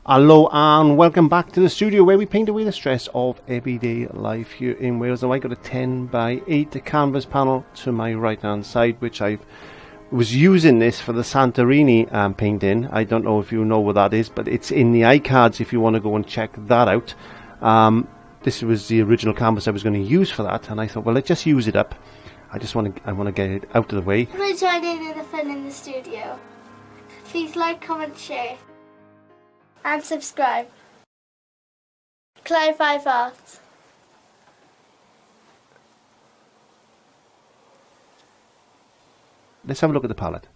Hello and welcome back to the studio where we paint away the stress of everyday life here in Wales. Now I got a 10 by 8 canvas panel to my right hand side, which I was using this for the Santorini painting. I don't know if you know what that is, but it's in the iCards if you want to go and check that out. This was the original canvas I was going to use for that, and I thought, well, let's just use it up. I want to get it out of the way. We're joining in the fun in the studio. Please like, comment, share, and subscribe. clive5art. Let's have a look at the palette.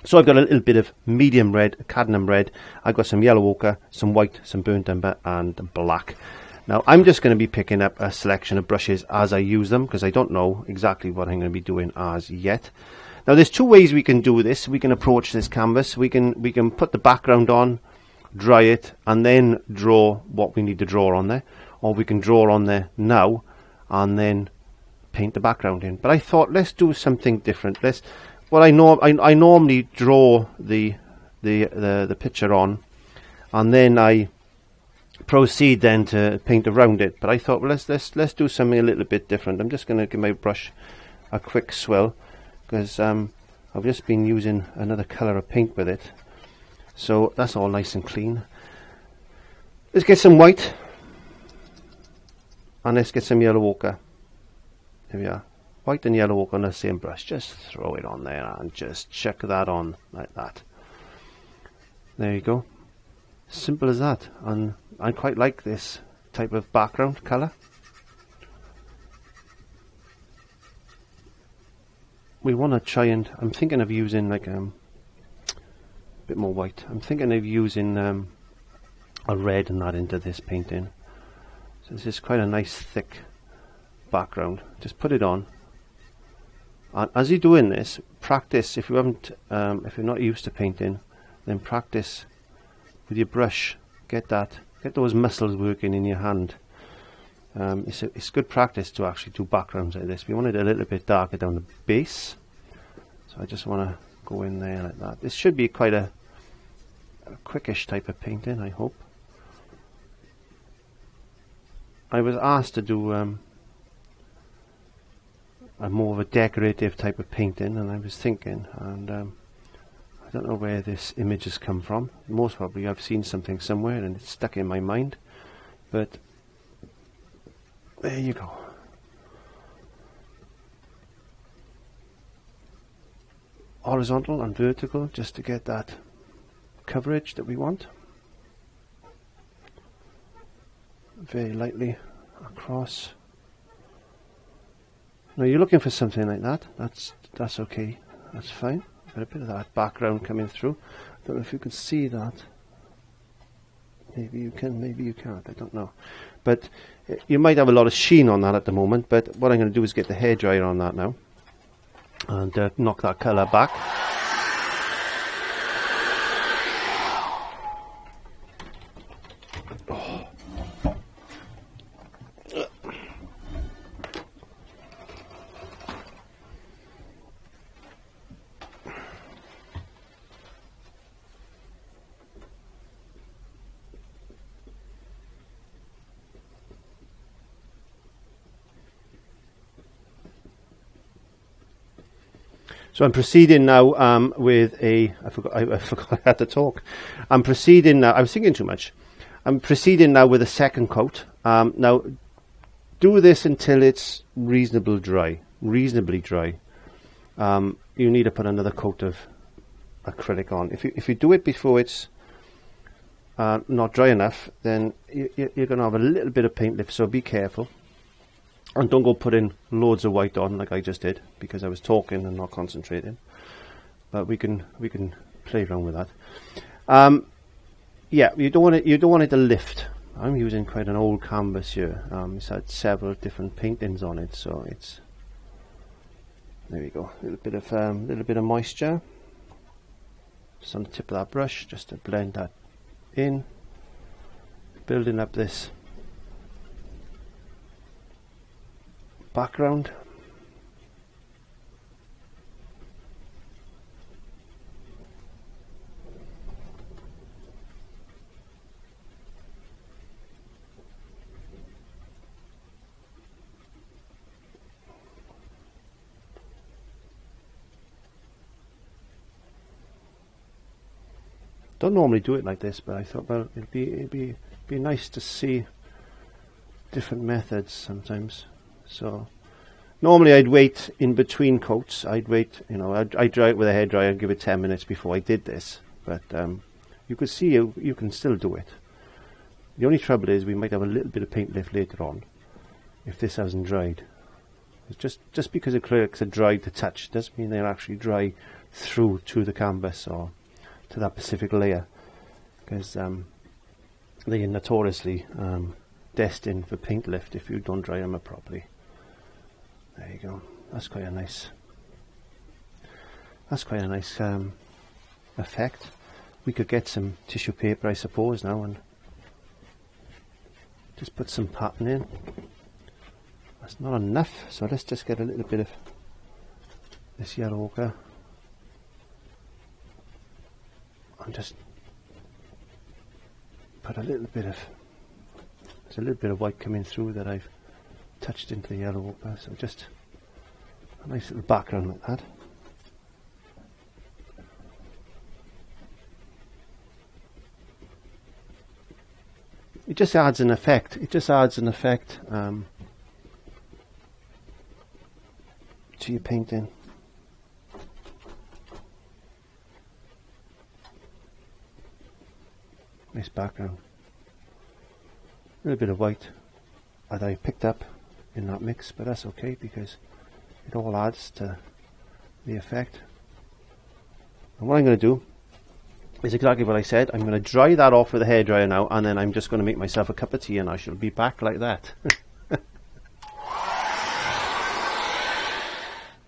So I've got a little bit of medium red, cadmium red. I've got some yellow ochre, some white, some burnt umber, and black. Now I'm just going to be picking up a selection of brushes as I use them, because I don't know exactly what I'm going to be doing as yet. Now there's two ways we can do this. We can approach this canvas. We can put the background on, dry it, and then draw what we need to draw on there, or we can draw on there now and then paint the background in. But I thought, let's do something different. I normally draw the picture on, and then I proceed then to paint around it. But I thought, well, let's do something a little bit different. I'm just going to give my brush a quick swill, because I've just been using another colour of paint with it, so that's all nice and clean. Let's get some white, and let's get some yellow ochre. Here we are, white and yellow ochre on the same brush. Just throw it on there and just check that on like that. There you go, simple as that. And I quite like this type of background colour. We want to try, and I'm thinking of using like a bit more white. I'm thinking of using a red and that into this painting. So this is quite a nice thick background. Just put it on, and as you're doing this, practice. If you haven't, if you're not used to painting, then practice with your brush. Get those muscles working in your hand. It's good practice to actually do backgrounds like this. We want it a little bit darker down the base, so I just want to go in there like that. This should be quite a quickish type of painting, I hope. I was asked to do a more of a decorative type of painting, and I was thinking, and I don't know where this image has come from. Most probably I've seen something somewhere and it's stuck in my mind, but there you go. Horizontal and vertical, just to get that coverage that we want. Very lightly across. Now you're looking for something like that. That's okay. That's fine. Got a bit of that background coming through. Don't know if you can see that. Maybe you can, maybe you can't. I don't know. But you might have a lot of sheen on that at the moment. But what I'm going to do is get the hairdryer on that now and knock that colour back. So I'm proceeding now with a. I forgot I had to talk. I'm proceeding now. I was thinking too much. I'm proceeding now with a second coat. Now, do this until it's reasonably dry. You need to put another coat of acrylic on. If you do it before it's not dry enough, then you're going to have a little bit of paint lift. So be careful. And don't go putting loads of white on like I just did, because I was talking and not concentrating. But we can play around with that. Yeah, you don't want it to lift. I'm using quite an old canvas here. It's had several different paintings on it, so it's there we go. A little bit of moisture just on the tip of that brush, just to blend that in, building up this background. Don't normally do it like this, but I thought, well, it'd be nice to see different methods sometimes. So normally I'd wait in between coats. I'd wait, you know, I'd dry it with a hairdryer and give it 10 minutes before I did this. But you could see you can still do it. The only trouble is we might have a little bit of paint lift later on if this hasn't dried. It's just because acrylics are dried to touch doesn't mean they're actually dry through to the canvas or to that specific layer, because they are notoriously destined for paint lift if you don't dry them up properly. There you go. That's quite a nice effect. We could get some tissue paper, I suppose, now and just put some pattern in. That's not enough, so let's just get a little bit of this yellow ochre and just put a little bit of, there's a little bit of white coming through that I've touched into the yellow ochre, so just a nice little background like that. It just adds an effect. It just adds an effect to your painting. Nice background. A little bit of white that I picked up in that mix, but that's okay because it all adds to the effect. And what I'm going to do is exactly what I said. I'm going to dry that off with a hairdryer now, and then I'm just going to make myself a cup of tea and I shall be back like that.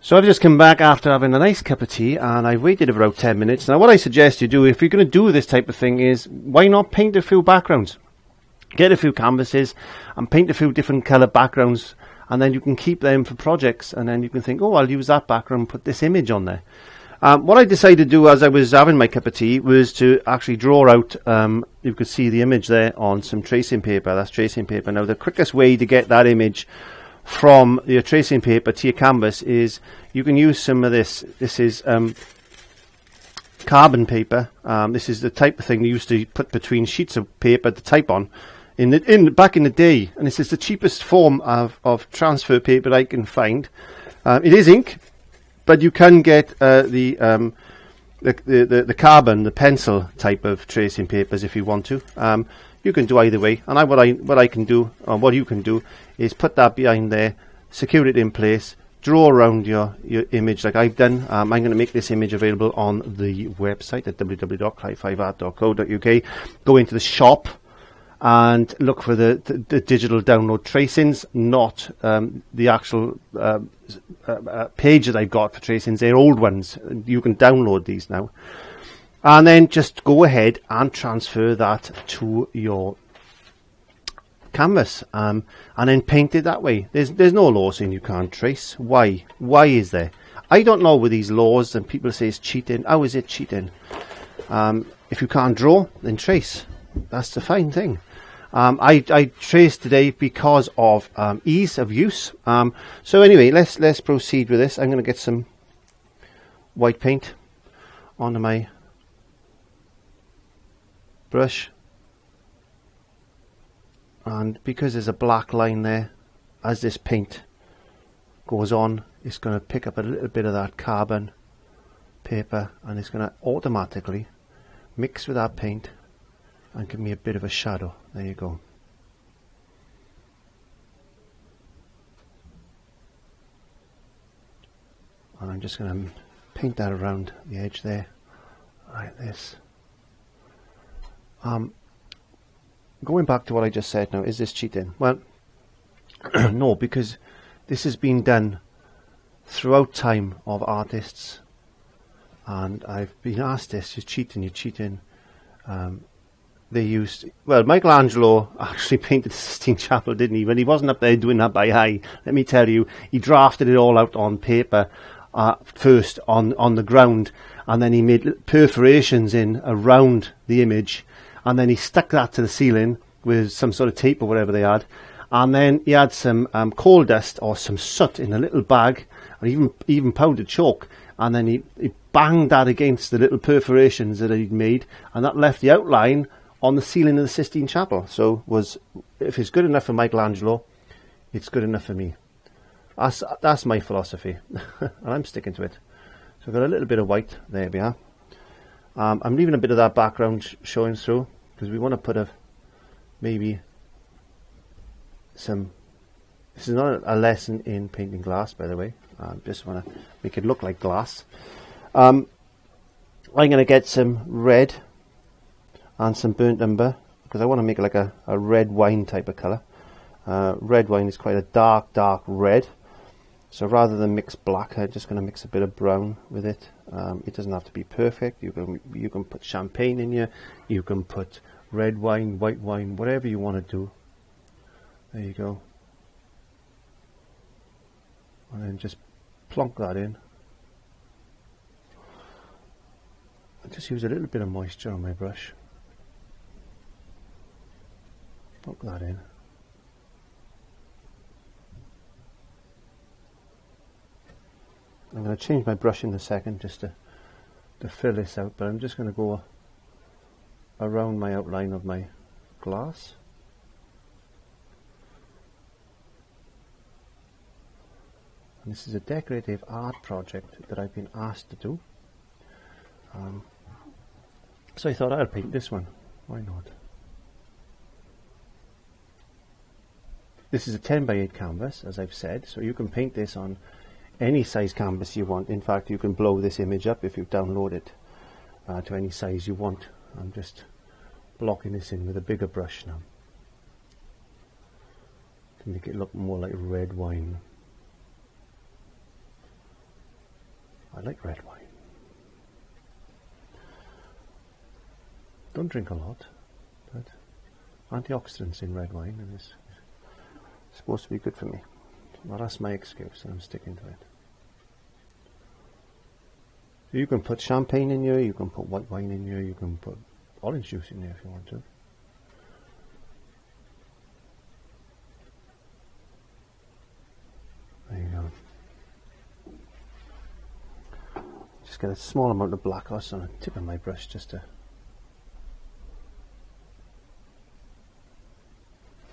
So I've just come back after having a nice cup of tea and I've waited about 10 minutes. Now what I suggest you do if you're going to do this type of thing is, why not paint a few backgrounds? Get a few canvases and paint a few different colour backgrounds, and then you can keep them for projects, and then you can think, oh, I'll use that background and put this image on there. What I decided to do as I was having my cup of tea was to actually draw out, you could see the image there on some tracing paper. That's tracing paper. Now the quickest way to get that image from your tracing paper to your canvas is you can use some of this. This is carbon paper. This is the type of thing you used to put between sheets of paper to type on back in the day, and this is the cheapest form of transfer paper I can find. It is ink, but you can get the carbon, the pencil type of tracing papers if you want to. You can do either way, and what I can do, or what you can do, is put that behind there, secure it in place, draw around your image like I've done. I'm going to make this image available on the website at www.clive5art.co.uk. Go into the shop and look for the digital download tracings, not the actual page that I've got for tracings. They're old ones. You can download these now. And then just go ahead and transfer that to your canvas, and then paint it that way. There's no law saying you can't trace. Why is there? I don't know with these laws, and people say it's cheating. How is it cheating? If you can't draw, then trace. That's the fine thing. I traced today because of ease of use. So anyway, let's proceed with this. I'm going to get some white paint onto my brush, and because there's a black line there, as this paint goes on, it's going to pick up a little bit of that carbon paper, and it's going to automatically mix with that paint and give me a bit of a shadow. There you go. And I'm just going to paint that around the edge there like this. Going back to what I just said now, is this cheating? Well, no, because this has been done throughout time of artists, and I've been asked this, you're cheating. They used, well, Michelangelo actually painted the Sistine Chapel, didn't he? When he wasn't up there doing that by eye, let me tell you, he drafted it all out on paper first on the ground, and then he made perforations in around the image, and then he stuck that to the ceiling with some sort of tape or whatever they had, and then he had some coal dust or some soot in a little bag, or even powdered chalk, and then he banged that against the little perforations that I'd made, and that left the outline on the ceiling of the Sistine Chapel. So if it's good enough for Michelangelo, it's good enough for me. That's my philosophy, and I'm sticking to it. So I've got a little bit of white, there we are. I'm leaving a bit of that background showing through, because we want to put maybe some. This is not a lesson in painting glass, by the way. I just want to make it look like glass. I'm going to get some red and some burnt umber, because I want to make it like a red wine type of colour. Red wine is quite a dark red. So rather than mix black, I'm just going to mix a bit of brown with it. It doesn't have to be perfect. You can put champagne in here. You can put red wine, white wine, whatever you want to do. There you go. And then just plonk that in. I just use a little bit of moisture on my brush. Plonk that in. I'm going to change my brush in a second just to fill this out, but I'm just going to go around my outline of my glass. And this is a decorative art project that I've been asked to do. So I thought I'll paint this one. Why not? This is a 10 by 8 canvas, as I've said, so you can paint this on any size canvas you want. In fact, you can blow this image up if you download it to any size you want. I'm just blocking this in with a bigger brush now to make it look more like red wine. I like red wine. Don't drink a lot, but antioxidants in red wine, and it's supposed to be good for me. Well, that's my excuse, and I'm sticking to it. You can put champagne in here, you can put white wine in here, you can put orange juice in there if you want to. There you go. Just get a small amount of black on the tip of my brush just to.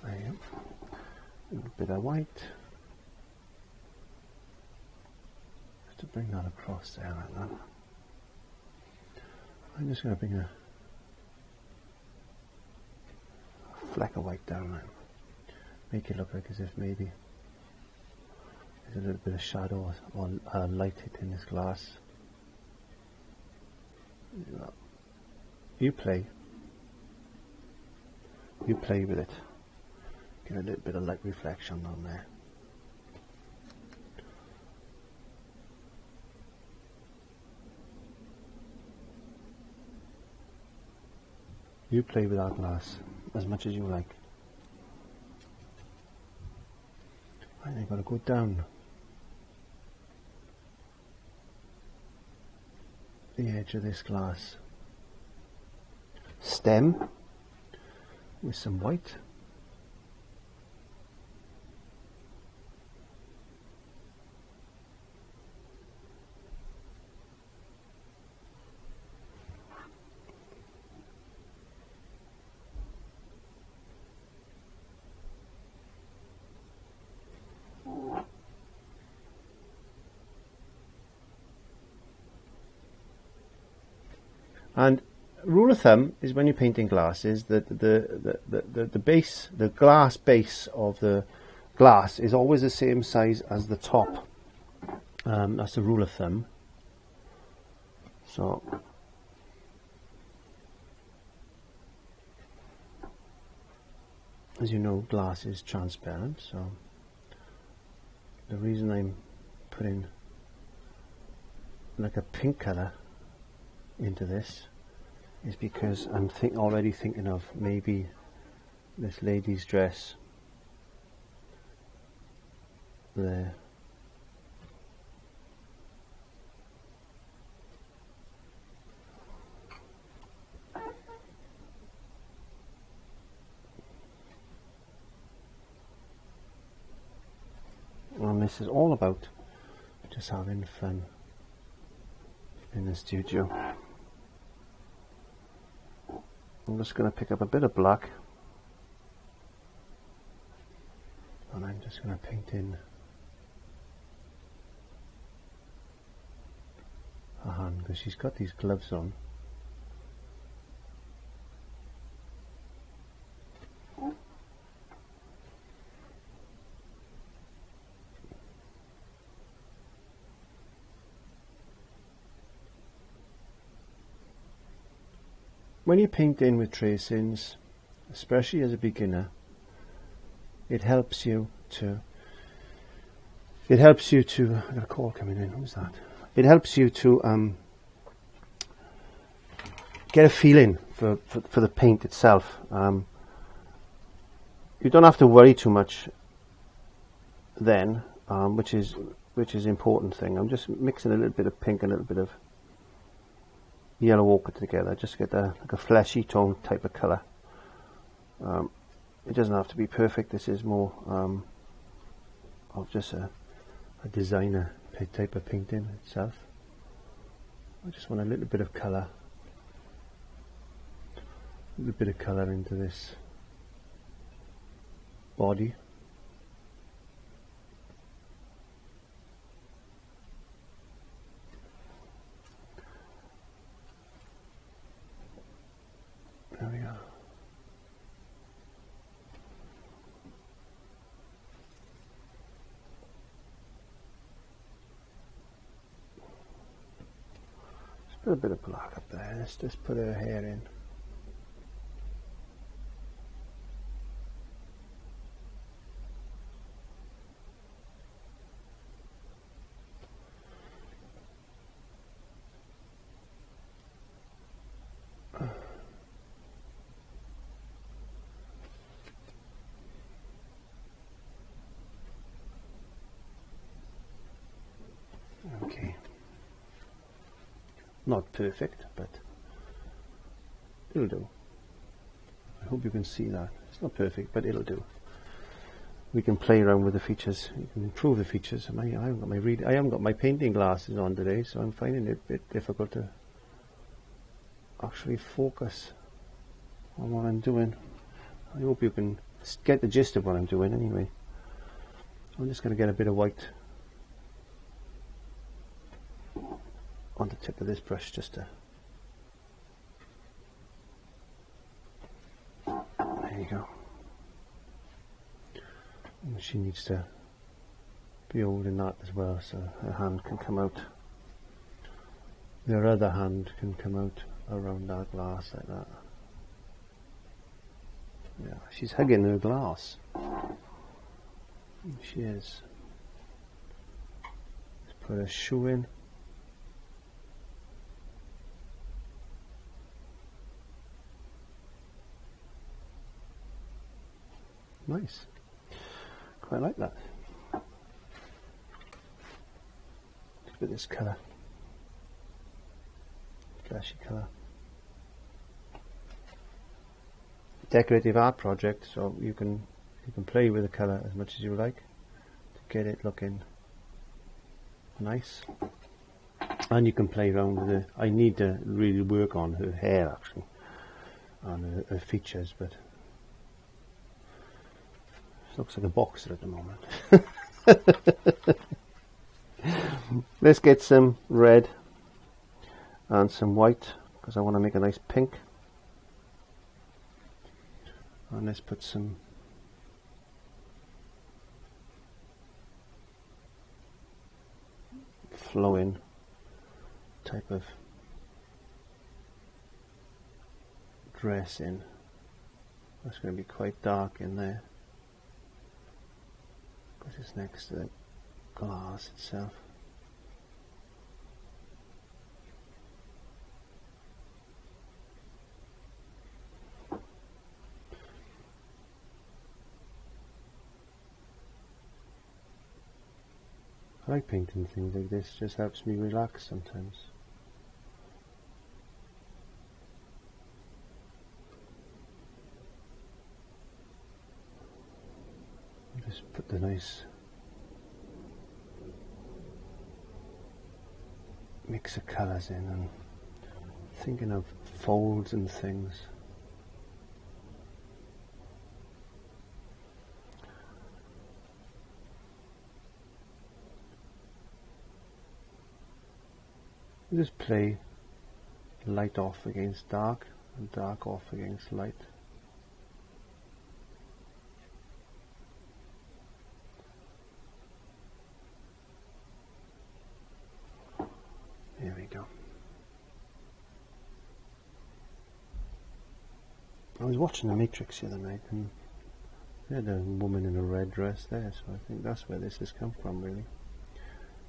There you go. A little bit of white. To bring that across there like that. I'm just going to bring a fleck of white down there. Make it look like as if maybe there's a little bit of shadow or light hitting this glass. You play with it. Get a little bit of light reflection on there. You play with that glass as much as you like. And you've got to go down the edge of this glass stem with some white. And rule of thumb is when you're painting glass is that the base, the glass base of the glass is always the same size as the top. That's the rule of thumb. So as you know, glass is transparent, so the reason I'm putting like a pink colour into this is because I'm already thinking of maybe this lady's dress there. And this is all about just having fun. in the studio. I'm just going to pick up a bit of black, and I'm just going to paint in her hand because she's got these gloves on. When you paint in with tracings, especially as a beginner, it helps you to I got a call coming in, who's that? It helps you to get a feeling for the paint itself. You don't have to worry too much then, which is the important thing. I'm just mixing a little bit of pink and a little bit of yellow ochre together, just to get like a fleshy tone type of colour. It doesn't have to be perfect. This is more of just a designer type of painting itself. I just want a little bit of colour, into this body. There we are. Just put a bit of black up there. Let's just put her hair in. Okay, not perfect, but it'll do. I hope you can see that. It's not perfect, but it'll do. We can play around with the features. You can improve the features. I haven't got my painting glasses on today, so I'm finding it a bit difficult to actually focus on what I'm doing. I hope you can get the gist of what I'm doing anyway. I'm just going to get a bit of white on the tip of this brush, just to, there you go. And she needs to be holding that as well, so her hand can come out, her other hand can come out around that glass like that. Yeah, she's hugging her glass. She is. Let's put her shoe in. Nice. Quite like that. Look at this colour. Flashy colour. Decorative art project, so you can play with the colour as much as you like to get it looking nice. And you can play around with it. I need to really work on her hair actually, on her features, but looks like a boxer at the moment. Let's get some red and some white because I want to make a nice pink. And let's put some flowing type of dress in. That's going to be quite dark in there. Just next to the glass itself. I like painting things like this, just helps me relax sometimes. Just put the nice mix of colours in and thinking of folds and things. Just play light off against dark and dark off against light. There we go. I was watching The Matrix the other night and they had a woman in a red dress there, so I think that's where this has come from, really.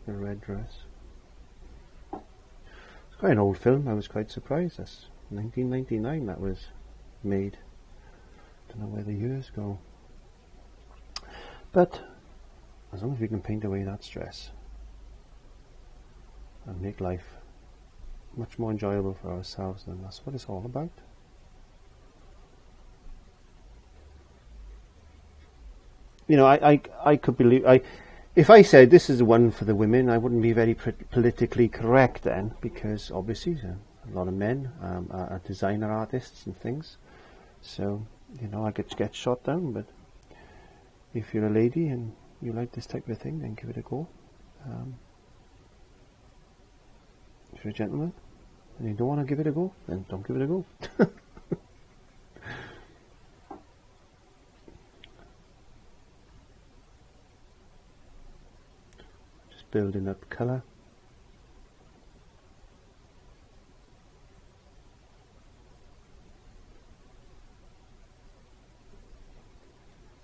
The red dress. It's quite an old film. I was quite surprised. That's 1999 that was made. Don't know where the years go. But as long as we can paint away that stress and make life much more enjoyable for ourselves, then that's what it's all about. You know, I could believe, if I said this is the one for the women, I wouldn't be very politically correct then, because obviously a lot of men are designer artists and things, so you know, I could get shot down. But if you're a lady and you like this type of thing, then give it a go. If you're a gentleman and you don't want to give it a go, then don't give it a go. Just building up colour.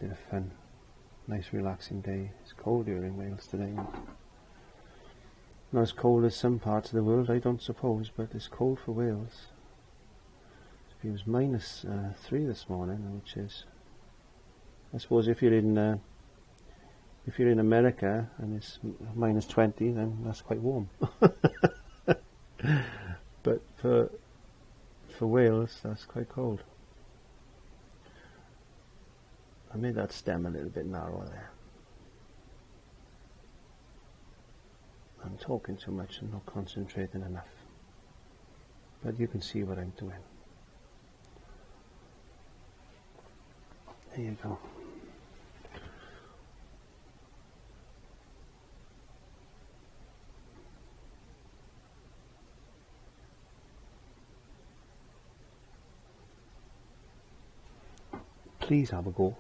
Bit of fun. Nice relaxing day. It's cold here in Wales today. Not as cold as some parts of the world, I don't suppose, but it's cold for Wales. It was minus 3 this morning, which is, I suppose, if you're in America and it's minus 20, then that's quite warm. But for Wales, that's quite cold. I made that stem a little bit narrower there. I'm talking too much and not concentrating enough. But you can see what I'm doing. There you go. Please have a go.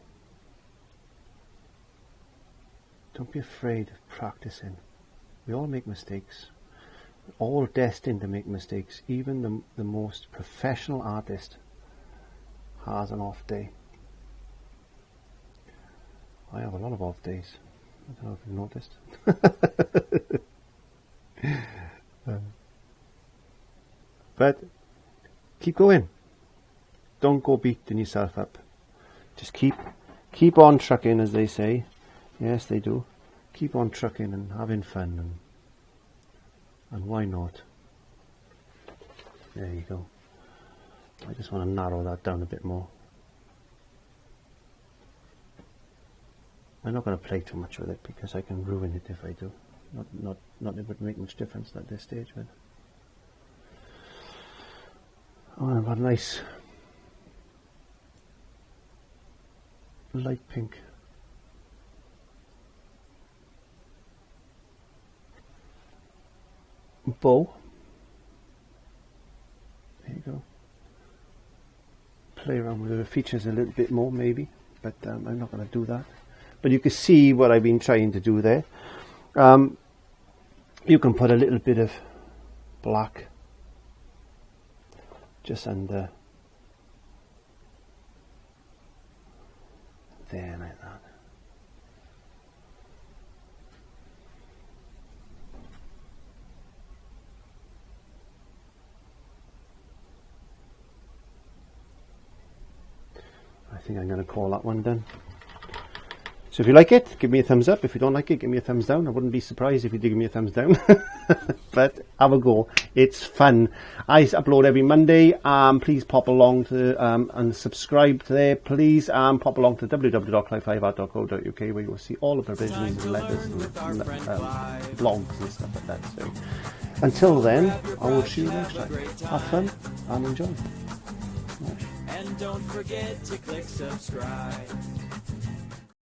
Don't be afraid of practicing. We all make mistakes. We're all destined to make mistakes. Even the most professional artist has an off day. I have a lot of off days. I don't know if you've noticed. But keep going. Don't go beating yourself up. Just keep on trucking, as they say. Yes, they do. Keep on trucking and having fun, and why not? There you go. I just want to narrow that down a bit more. I'm not going to play too much with it because I can ruin it if I do. Not it would make much difference at this stage, but oh, I've got a nice light pink. Bow. There you go. Play around with the features a little bit more maybe, but I'm not going to do that. But you can see what I've been trying to do there. You can put a little bit of black just under there, like that. I think I'm going to call that one done. So if you like it, give me a thumbs up. If you don't like it, give me a thumbs down. I wouldn't be surprised if you did give me a thumbs down. But have a go. It's fun. I upload every Monday. Please pop along to and subscribe to there. Please pop along to www.clive5art.co.uk where you will see all the provisions and letters and blogs and stuff like that. So Until then, I will see you next time. Have fun and enjoy. And don't forget to click subscribe.